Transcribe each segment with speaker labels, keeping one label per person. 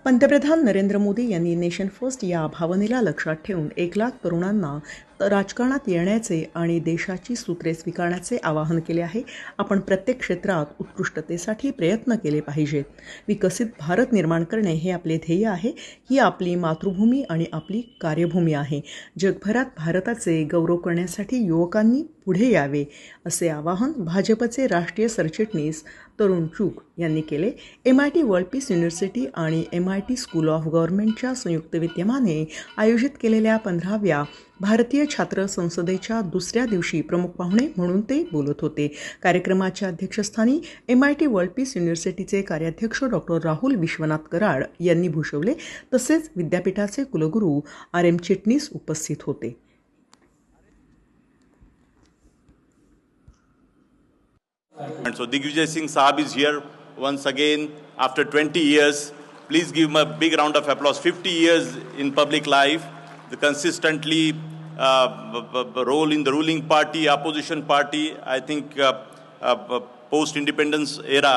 Speaker 1: पंतप्रधान नरेंद्र मोदी यांनी nation first या भावनेला लक्षात ठेवून 1,00,000 तरुणांना राजकारणात येण्याचे आणि देशाची सूत्रे स्वीकारण्याचे आवाहन केले आहे. आपण प्रत्येक क्षेत्रात उत्कृष्टतेसाठी प्रयत्न केले पाहिजेत. विकसित भारत निर्माण करणे हे आपले ध्येय आहे. ही आपली मातृभूमी आणि आपली कार्यभूमी आहे. जगभरात भारताचे गौरव करण्यासाठी युवकांनी पुढे यावे, असे आवाहन भाजपचे राष्ट्रीय सरचिटणीस तरुण चुग यांनी केले. MIT वर्ल्ड पीस युनिव्हर्सिटी आणि MIT स्कूल ऑफ गव्हर्नमेंटच्या संयुक्त विद्यमाने आयोजित केलेल्या 15व्या भारतीय छात्र संसदेच्या दुसऱ्या दिवशी प्रमुख पाहुणे म्हणून ते बोलत होते. कार्यक्रमाच्या अध्यक्षस्थानी MIT वर्ल्ड पीस युनिव्हर्सिटीचे कार्याध्यक्ष डॉ. राहुल विश्वनाथ कराड यांनी भूषवले. तसेच विद्यापीठाचे कुलगुरू RM चिटणीस उपस्थित होते.
Speaker 2: And so Digvijay Singh Saab is here once again after 20 years. Please give him a big round of applause. 50 years in public life, the consistently role in the ruling party, opposition party. I think post-independence era,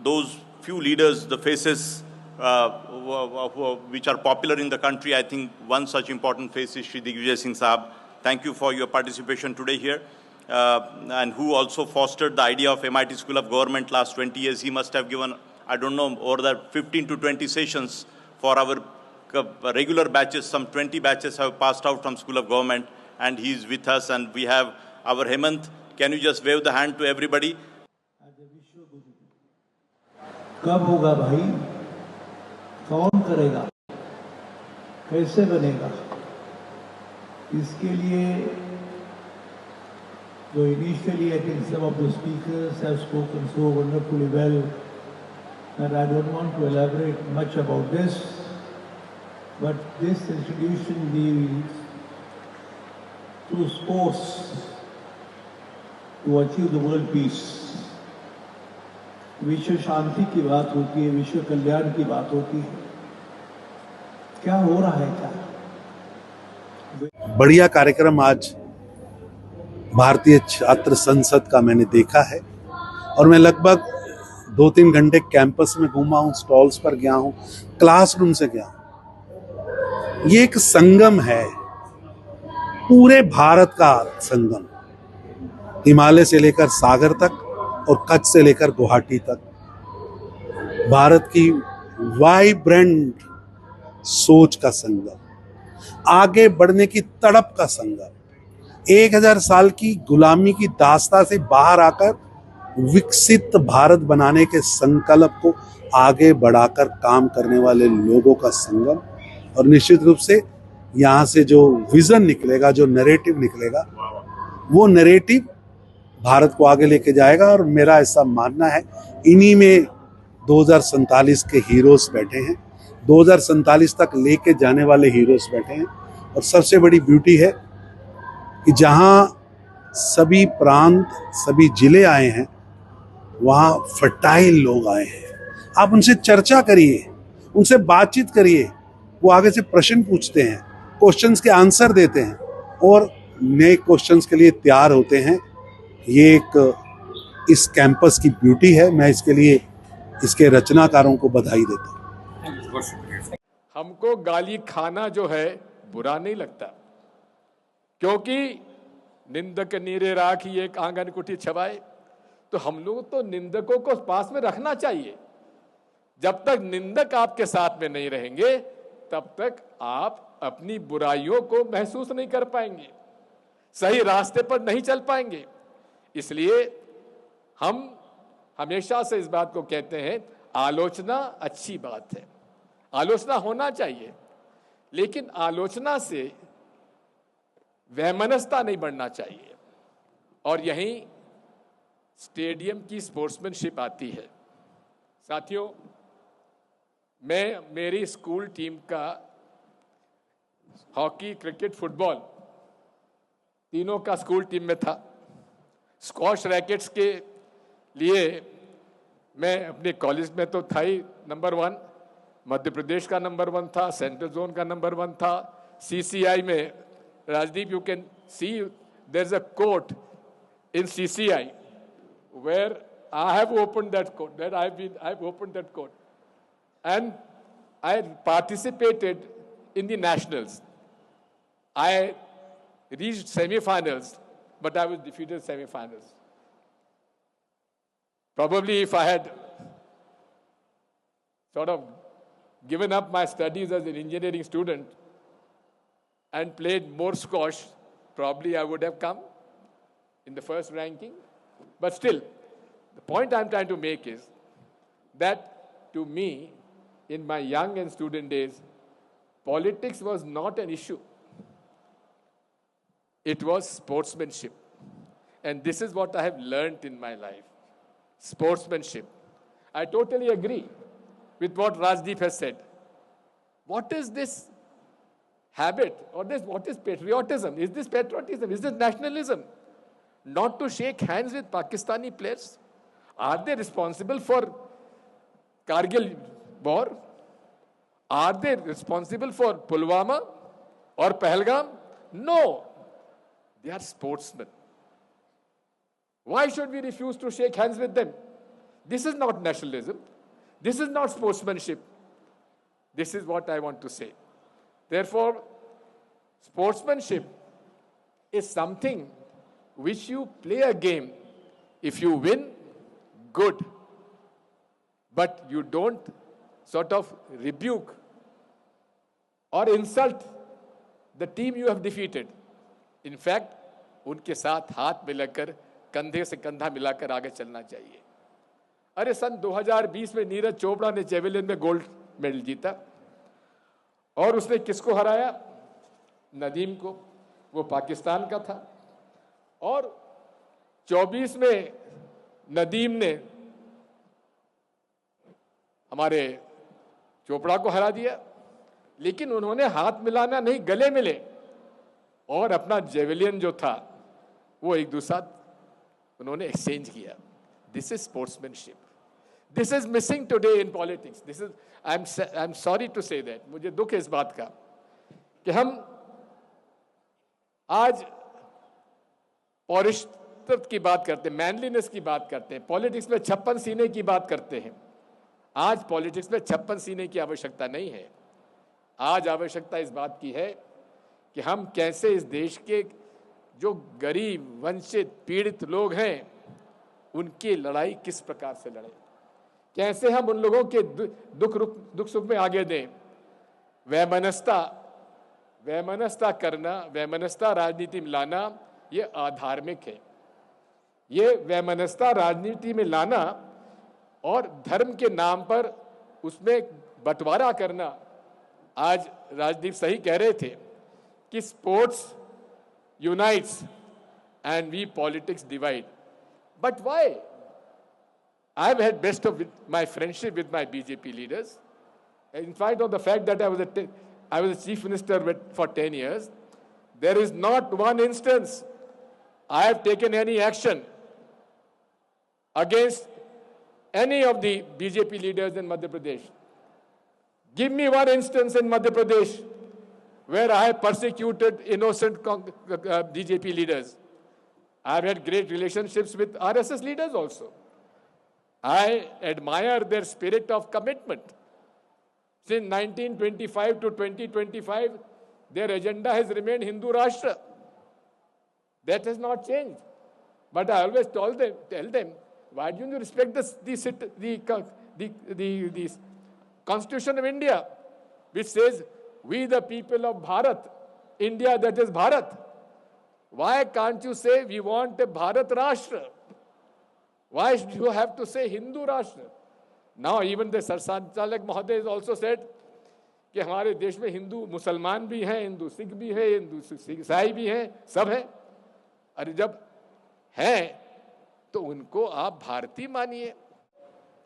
Speaker 2: those few leaders, the faces which are popular in the country, I think one such important face is Shri Digvijay Singh Saab. Thank you for your participation today here. And who also fostered the idea of MIT School of Government last 20 years. He must have given, I don't know, over the 15 to 20 sessions for our regular batches. Some 20 batches have passed out from School of Government, and he is with us. And we have our Hemant. Can you just wave the hand to everybody?
Speaker 3: कब होगा भाई? कौन करेगा? कैसे बनेगा? इसके लिए So initially, I think some of the speakers have spoken so wonderfully well that I don't want to elaborate much about this. But this institution deals through sports to achieve the world peace. विश्व शांति की बात होती है, विश्व कल्याण की बात होती है. क्या हो रहा है क्या?
Speaker 4: बढ़िया कार्यक्रम आज भारतीय छात्र संसद का मैंने देखा है और मैं लगभग 2-3 घंटे कैंपस में घूमा हूँ, स्टॉल्स पर गया हूँ, क्लासरूम से गया हूँ. ये एक संगम है, पूरे भारत का संगम, हिमालय से लेकर सागर तक और कच्छ से लेकर गुवाहाटी तक. भारत की वाइब्रेंट सोच का संगम, आगे बढ़ने की तड़प का संगम, 1000 साल की गुलामी की दास्ता से बाहर आकर विकसित भारत बनाने के संकल्प को आगे बढ़ाकर काम करने वाले लोगों का संगम. और निश्चित रूप से यहाँ से जो विजन निकलेगा, जो नैरेटिव निकलेगा, वो नैरेटिव भारत को आगे लेके जाएगा. और मेरा ऐसा मानना है, इन्हीं में 2047 के हीरोज बैठे हैं, 2047 तक लेके जाने वाले हीरोज बैठे हैं. और सबसे बड़ी ब्यूटी है कि जहाँ सभी प्रांत, सभी जिले आए हैं, वहाँ फर्टाइल लोग आए हैं. आप उनसे चर्चा करिए, उनसे बातचीत करिए, वो आगे से प्रश्न पूछते हैं, क्वेश्चंस के आंसर देते हैं और नए क्वेश्चंस के लिए तैयार होते हैं. ये एक इस कैंपस की ब्यूटी है. मैं इसके लिए इसके रचनाकारों को बधाई देता हूँ.
Speaker 5: हमको गाली खाना जो है बुरा नहीं लगता, क्योंकि निंदक नीरे राखी एक आंगन कुटी छवाए. तो हम लोग तो निंदकों को पास में रखना चाहिए. जब तक निंदक आपके साथ में नहीं रहेंगे, तब तक आप अपनी बुराइयों को महसूस नहीं कर पाएंगे, सही रास्ते पर नहीं चल पाएंगे. इसलिए हम हमेशा से इस बात को कहते हैं, आलोचना अच्छी बात है, आलोचना होना चाहिए, लेकिन आलोचना से वैमनस्यता नहीं बढ़ना चाहिए. और यहीं स्टेडियम की स्पोर्ट्समैनशिप आती है. साथियों, मैं मेरी स्कूल टीम का हॉकी, क्रिकेट, फुटबॉल तीनों का स्कूल टीम में था. स्क्वॉश रैकेट्स के लिए मैं अपने कॉलेज में तो था ही नंबर 1, मध्य प्रदेश का नंबर 1 था, सेंट्रल जोन का नंबर 1 था. CCI में, Rajdeep, you can see there's a court in CCI where I have opened that court, I've opened that court. And I participated in the nationals. I reached semi-finals, but I was defeated in semi-finals. Probably if I had sort of given up my studies as an engineering student and played more squash, probably I would have come in the first ranking. But still, the point I'm trying to make is that to me, in my young and student days, politics was not an issue. It was sportsmanship. And this is what I have learned in my life. Sportsmanship. I totally agree with what Rajdeep has said. What is this habit or what is patriotism? Is this patriotism? Is this nationalism? Not to shake hands with Pakistani players? Are they responsible for Kargil war? Are they responsible for Pulwama or Pahalgam? No. They are sportsmen. Why should we refuse to shake hands with them? This is not nationalism. This is not sportsmanship. This is what I want to say. Therefore, sportsmanship is something which you play a game. If you win, good. But you don't sort of rebuke or insult the team you have defeated. In fact, उनके साथ हाथ मिलाकर कंधे से कंधा मिलाकर आगे चलना चाहिए. अरे सन 2020 में नीरज चोपड़ा ने जेवलिन में गोल्ड मेडल जीता और उसने किसको हराया? नदीम को. वो पाकिस्तान का था. और 24 में नदीम ने हमारे चोपड़ा को हरा दिया, लेकिन उन्होंने हाथ मिलाना नहीं, गले मिले और अपना जेवलियन जो था वो एक दूसरा उन्होंने एक्सचेंज किया. This is sportsmanship. This is missing today in politics. This is I am sorry to say that. मुझे दुख है इस बात का कि हम आज पौरुषत्व की बात करते हैं, मैनलीनेस की बात करते हैं, पॉलिटिक्स में 56 सीने की बात करते हैं. आज पॉलिटिक्स में 56 सीने की आवश्यकता नहीं है. आज आवश्यकता इस बात की है कि हम कैसे इस देश के जो गरीब, वंचित, पीड़ित लोग हैं उनकी लड़ाई किस प्रकार से लड़ें, कैसे हम उन लोगों के दुख सुख में आगे दें. वैमनस्यता करना, वैमनस्यता राजनीति में लाना, ये अधार्मिक है. ये वैमनस्यता राजनीति में लाना और धर्म के नाम पर उसमें बंटवारा करना. आज राजदीप सही कह रहे थे कि sports unites and we politics divide. But why? I've had best of my friendship with my BJP leaders. In spite of the fact that I was a chief minister for 10 years, there is not one instance I have taken any action against any of the BJP leaders in Madhya Pradesh. Give me one instance in Madhya Pradesh where I have persecuted innocent BJP leaders. I have had great relationships with RSS leaders also. I admire their spirit of commitment. Since 1925 to 2025, their agenda has remained Hindu Rashtra. That has not changed. But I always tell them, why don't you respect the Constitution of India, which says, we the people of Bharat, India that is Bharat. Why can't you say we want a Bharat Rashtra? Why do you have to say Hindu Rashtra? Now even the Sarsanchalak Mahoday has also said कि हमारे देश में हिंदू मुसलमान भी हैं, हिंदू सिख भी है, हिंदू ईसाई भी हैं, सब हैं. अरे जब हैं तो उनको आप भारतीय मानिए.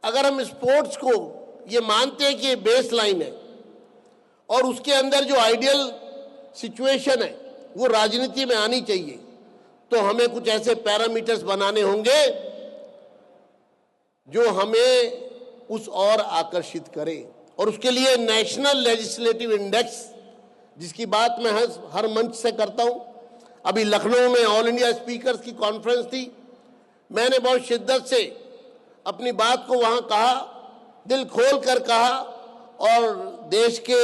Speaker 6: अगर हम स्पोर्ट्स को ये मानते हैं कि ये बेस लाइन है और उसके अंदर जो आइडियल सिचुएशन है वो राजनीति में आनी चाहिए, तो हमें कुछ ऐसे पैरामीटर्स बनाने होंगे जो हमें उस और आकर्षित करे. और उसके लिए नेशनल लेजिस्लेटिव इंडेक्स, जिसकी बात मैं हर मंच से करता हूं. अभी लखनऊ में ऑल इंडिया स्पीकर्स की कॉन्फ्रेंस थी. मैंने बहुत शिद्दत से अपनी बात को वहां कहा, दिल खोल कर कहा और देश के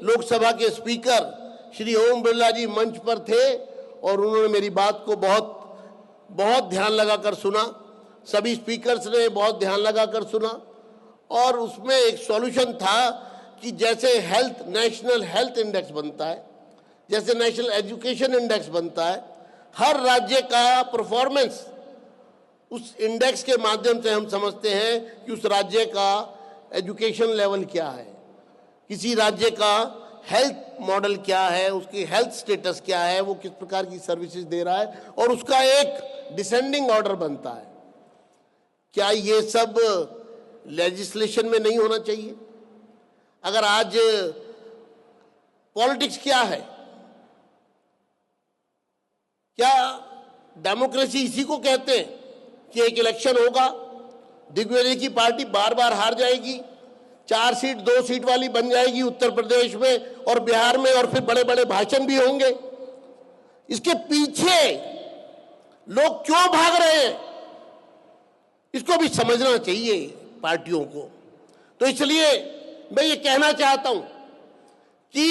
Speaker 6: लोकसभा के स्पीकर श्री ओम बिरला जी मंच पर थे और उन्होंने मेरी बात को बहुत ध्यान लगाकर सुना। सभी स्पीकर्स ने बहुत ध्यान लगाकर सुना और उसमें एक सॉल्यूशन था कि जैसे नेशनल हेल्थ इंडेक्स बनता है, जैसे नेशनल एजुकेशन इंडेक्स बनता है, हर राज्य का परफॉर्मेंस उस इंडेक्स के माध्यम से हम समझते हैं कि उस राज्य का एजुकेशन लेवल क्या है, किसी राज्य का हेल्थ मॉडल क्या है, उसकी हेल्थ स्टेटस क्या है, वो किस प्रकार की सर्विसेज दे रहा है और उसका एक डिसेंडिंग ऑर्डर बनता है। क्या ये सब लेजिस्लेशन में नहीं होना चाहिए? अगर आज पॉलिटिक्स क्या है, क्या डेमोक्रेसी इसी को कहते हैं कि एक इलेक्शन होगा, दिग्विजय की पार्टी बार बार हार जाएगी, 4 सीट 2 सीट वाली बन जाएगी उत्तर प्रदेश में और बिहार में, और फिर बड़े बड़े भाषण भी होंगे। इसके पीछे लोग क्यों भाग रहे हैं, इसको भी समझना चाहिए पार्टियों को। तो इसलिए मैं ये कहना चाहता हूं कि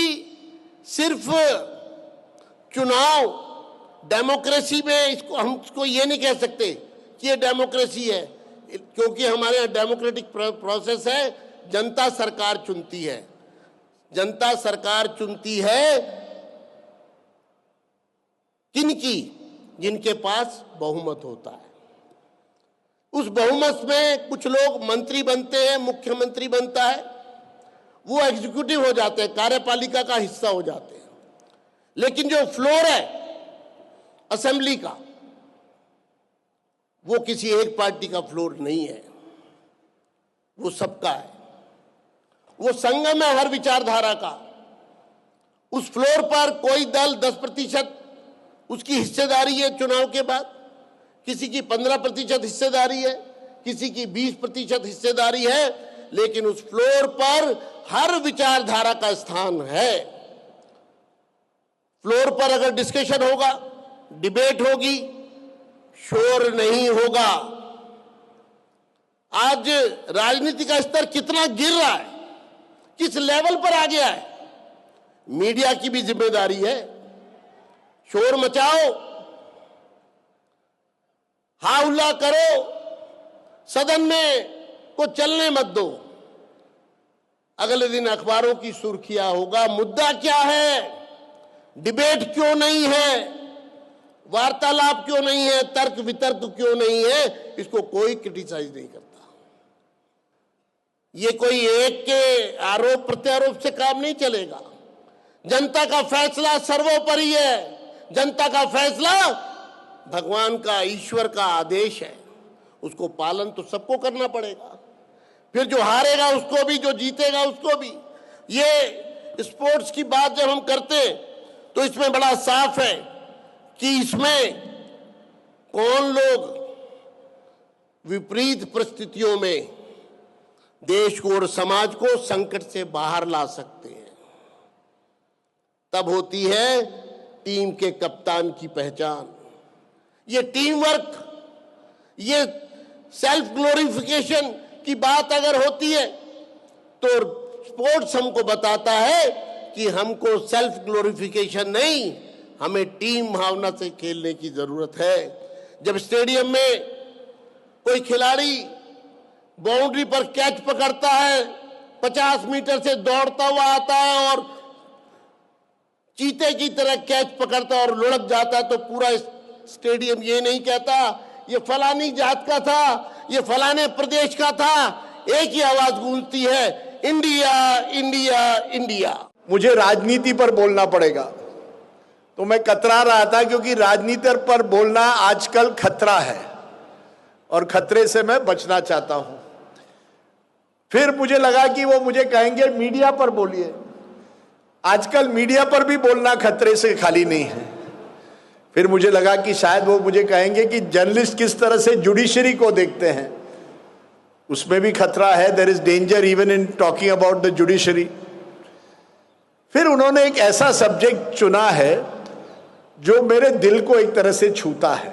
Speaker 6: सिर्फ चुनाव डेमोक्रेसी में हम इसको ये नहीं कह सकते कि ये डेमोक्रेसी है, क्योंकि हमारे यहाँ डेमोक्रेटिक प्रोसेस है। जनता सरकार चुनती है, जनता सरकार चुनती है किनकी? जिनके पास बहुमत होता है। उस बहुमत में कुछ लोग मंत्री बनते हैं, मुख्यमंत्री बनता है, वो एग्जीक्यूटिव हो जाते हैं, कार्यपालिका का हिस्सा हो जाते हैं। लेकिन जो फ्लोर है असेंबली का, वो किसी एक पार्टी का फ्लोर नहीं है, वो सबका है, वो संगम है हर विचारधारा का। उस फ्लोर पर कोई दल 10% उसकी हिस्सेदारी है चुनाव के बाद, किसी की 15% हिस्सेदारी है, किसी की 20% हिस्सेदारी है, लेकिन उस फ्लोर पर हर विचारधारा का स्थान है। फ्लोर पर अगर डिस्कशन होगा, डिबेट होगी, शोर नहीं होगा। आज राजनीति का स्तर कितना गिर रहा है, किस लेवल पर आ गया है, मीडिया की भी जिम्मेदारी है। शोर मचाओ, हाउला करो, सदन में को चलने मत दो। अगले दिन अखबारों की सुर्खियां होगा, मुद्दा क्या है, डिबेट क्यों नहीं है, वार्तालाप क्यों नहीं है, तर्क वितर्क क्यों नहीं है, इसको कोई क्रिटिसाइज नहीं करता। ये कोई एक के आरोप प्रत्यारोप से काम नहीं चलेगा। जनता का फैसला सर्वोपरि है। जनता का फैसला भगवान का, ईश्वर का आदेश है, उसको पालन तो सबको करना पड़ेगा। फिर जो हारेगा उसको भी, जो जीतेगा उसको भी। ये स्पोर्ट्स की बात जब हम करते हैं तो इसमें बड़ा साफ है कि इसमें कौन लोग विपरीत परिस्थितियों में देश को और समाज को संकट से बाहर ला सकते हैं। तब होती है टीम के कप्तान की पहचान। ये टीम वर्क, ये सेल्फ ग्लोरिफिकेशन की बात अगर होती है तो स्पोर्ट्स हमको बताता है कि हमको सेल्फ ग्लोरिफिकेशन नहीं, हमें टीम भावना से खेलने की जरूरत है। जब स्टेडियम में कोई खिलाड़ी बाउंड्री पर कैच पकड़ता है, 50 मीटर से दौड़ता हुआ आता है और चीते की तरह कैच पकड़ता है और लुढ़क जाता है, तो पूरा स्टेडियम ये नहीं कहता ये फलानी जात का था, ये फलाने प्रदेश का था, एक ही आवाज गूंजती है, इंडिया इंडिया इंडिया।
Speaker 7: मुझे राजनीति पर बोलना पड़ेगा तो मैं कतरा रहा था, क्योंकि राजनीति पर बोलना आजकल खतरा है और खतरे से मैं बचना चाहता हूं। फिर मुझे लगा कि वो मुझे कहेंगे मीडिया पर बोलिए। आजकल मीडिया पर भी बोलना खतरे से खाली नहीं है। फिर मुझे लगा कि शायद वो मुझे कहेंगे कि जर्नलिस्ट किस तरह से जुडिशरी को देखते हैं, उसमें भी खतरा है। There is danger even in talking about the judiciary. फिर उन्होंने एक ऐसा सब्जेक्ट चुना है जो मेरे दिल को एक तरह से छूता है।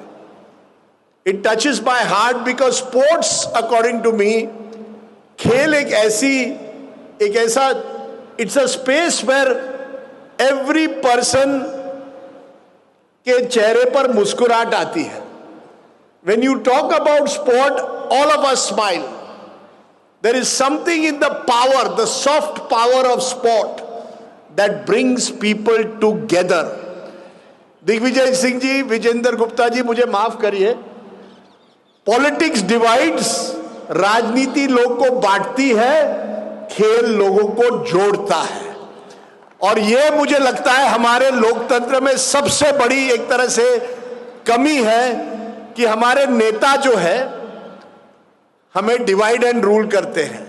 Speaker 7: It touches my heart because sports according to me, खेल एक ऐसा it's a space where every person के चेहरे पर मुस्कुराहट आती है. When you talk about sport, all of us smile. There is something in the power, the soft power of sport that brings people together. Digvijay Singh ji, Vijendra Gupta ji, मुझे माफ करिए, पॉलिटिक्स डिवाइड्स, राजनीति लोग को बांटती है, खेल लोगों को जोड़ता है. और ये मुझे लगता है हमारे लोकतंत्र में सबसे बड़ी एक तरह से कमी है कि हमारे नेता जो है हमें डिवाइड एंड रूल करते हैं,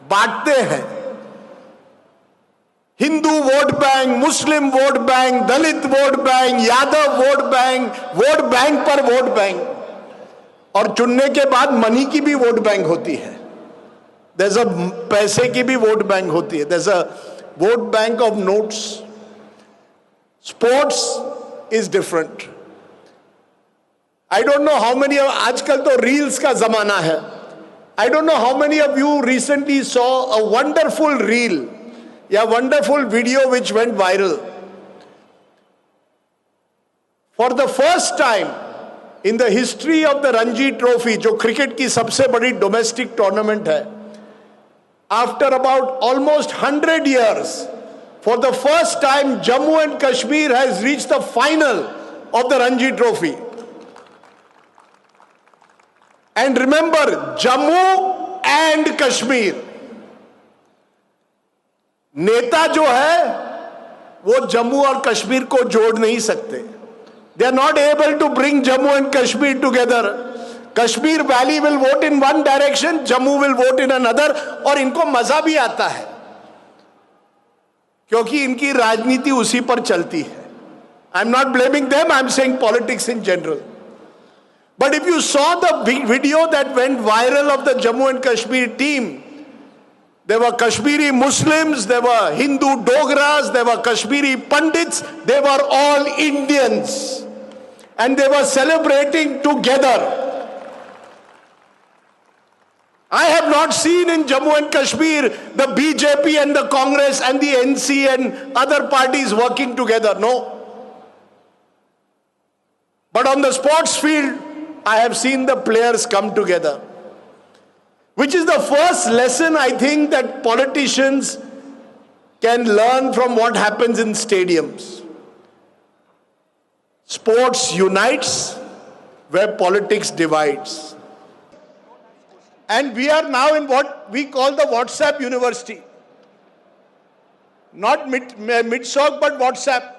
Speaker 7: बांटते हैं. Hindu vote bank, Muslim vote bank, Dalit vote bank, Yadav vote bank पर वोट बैंक, और चुनने के बाद मनी की भी वोट बैंक होती है. देयर इज अ पैसे की भी वोट बैंक होती है. There is a vote bank of notes. Sports is different. I don't know how many of, आजकल तो रील्स का जमाना है. I don't know how many of you recently saw a wonderful reel या wonderful video which went viral. For the first time in the history of the Ranji Trophy, जो cricket की सबसे बड़ी डोमेस्टिक टूर्नामेंट है, after about almost 100 years, for the first time Jammu and Kashmir has reached the final of the Ranji Trophy. And remember, Jammu and Kashmir. नेता जो है वो जम्मू और कश्मीर को जोड़ नहीं सकते. They are not able to bring Jammu and Kashmir together. Kashmir Valley will vote in one direction, Jammu will vote in another. और इनको मजा भी आता है क्योंकि इनकी राजनीति उसी पर चलती है. I'm not blaming them, I'm saying politics in general. But if you saw the video that went viral of the Jammu and Kashmir team, there were Kashmiri Muslims, there were Hindu Dogras, there were Kashmiri Pandits, they were all Indians. And they were celebrating together. I have not seen in Jammu and Kashmir the BJP and the Congress and the NC and other parties working together, no. But on the sports field, I have seen the players come together, which is the first lesson I think that politicians can learn from what happens in stadiums. Sports unites where politics divides. And we are now in what we call the WhatsApp university. Not MidSoc, but WhatsApp.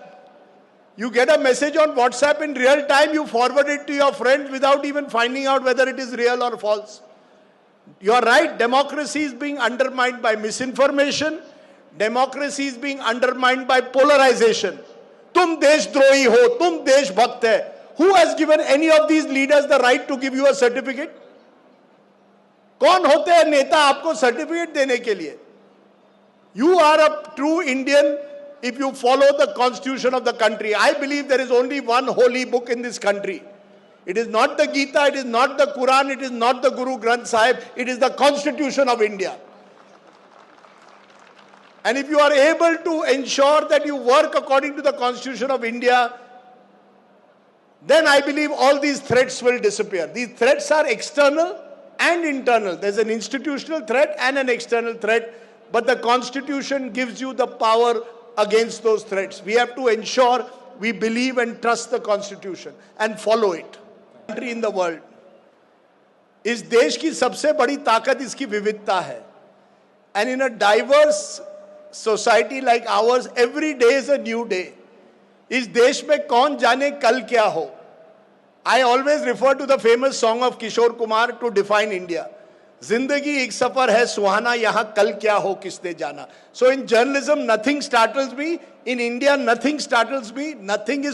Speaker 7: You get a message on WhatsApp in real time, you forward it to your friends without even finding out whether it is real or false. You are right, democracy is being undermined by misinformation. Democracy is being undermined by polarization. तुम देशद्रोही हो, तुम देशभक्त है. Who has given any of these leaders the right to give you a certificate? कौन होते हैं नेता आपको सर्टिफिकेट देने के लिए? You are a true Indian if you follow the constitution of the country. I believe there is only one holy book in this country. It is not the Gita, it is not the Quran, it is not the Guru Granth Sahib, it is the Constitution of India. And if you are able to ensure that you work according to the Constitution of India, then I believe all these threats will disappear. These threats are external and internal. There's an institutional threat and an external threat, but the Constitution gives you the power against those threats. We have to ensure we believe and trust the Constitution and follow it. Country in the world. इस देश की सबसे बड़ी ताकत इसकी विविधता है. And in a diverse society like ours, every day is a new day. इस देश में कौन जाने कल क्या हो. I always refer to the famous song of Kishore Kumar to define India. जिंदगी एक सफर है सुहाना, यहाँ कल क्या हो किसने जाना. So in journalism, nothing startles me. In India, nothing startles me. Nothing is